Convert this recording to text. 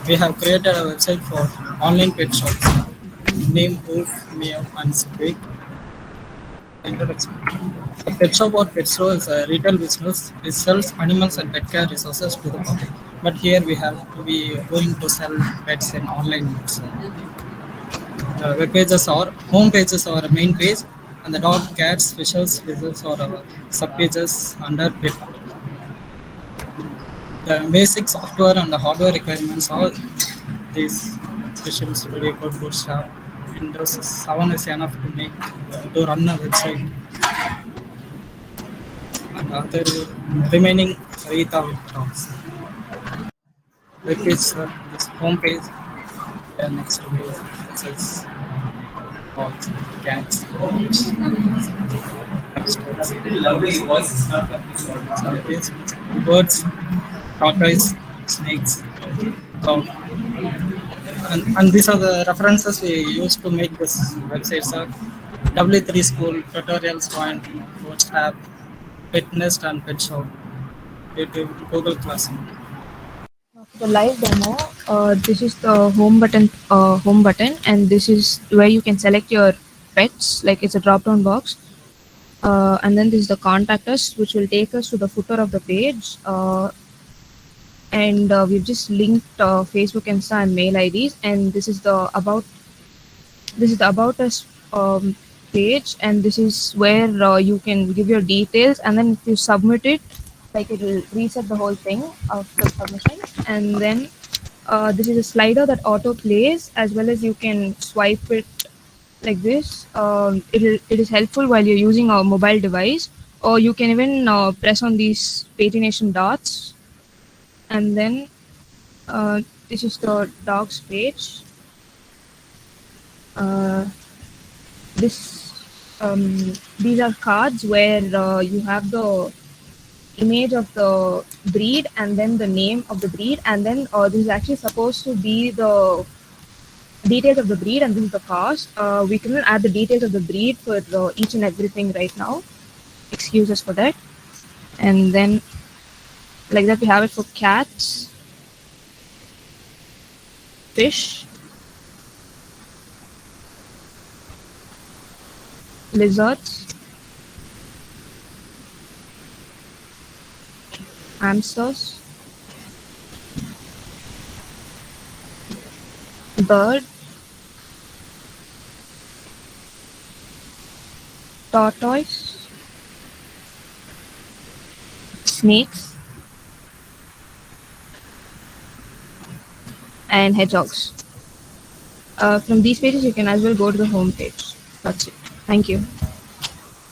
We have created a website for online pet shops. Name Wolf, Meow, and Squeak. Introduction. A pet shop or pet store is a retail business which sells animals and pet care resources to the public. But here we going to sell pets in online modes. Web pages or home pages are a main page, and the dog, cats, fishes, lizards or sub pages under pet. The basic software and the hardware requirements are these Visual Studio Code Bootstrap. Windows 7 is enough to run a website. And other remaining Haritha talks. Web page, this home page, and next page says dogs, cats, birds, tortoise, snakes, dog. And these are the references we use to make this website, sir. W3 School, Tutorials Point, Bootstrap, Pet Nest, and Pet Shop. YouTube, Google Classroom. For the live demo, this is the home button, and this is where you can select your pets. Like it's a drop-down box, and then this is the contact us, which will take us to the footer of the page. And we've just linked Facebook, Insta, and mail IDs. And this is the about us page, and this is where you can give your details, and then if you submit it, like it will reset the whole thing after submission. And then this is a slider that auto plays, as well as you can swipe it like this. It is helpful while you're using a mobile device, or you can even press on these pagination dots. And then this is the dogs page. These are cards where you have the image of the breed and then the name of the breed, and then this is actually supposed to be the details of the breed, and this is the cost. We can add the details of the breed for each and everything right now. Excuse us for that. And then like that we have it for cats, fish, lizards, hamsters, bird, tortoise, snakes, and hedgehogs. From these pages, you can as well go to the home page. That's it. Thank you.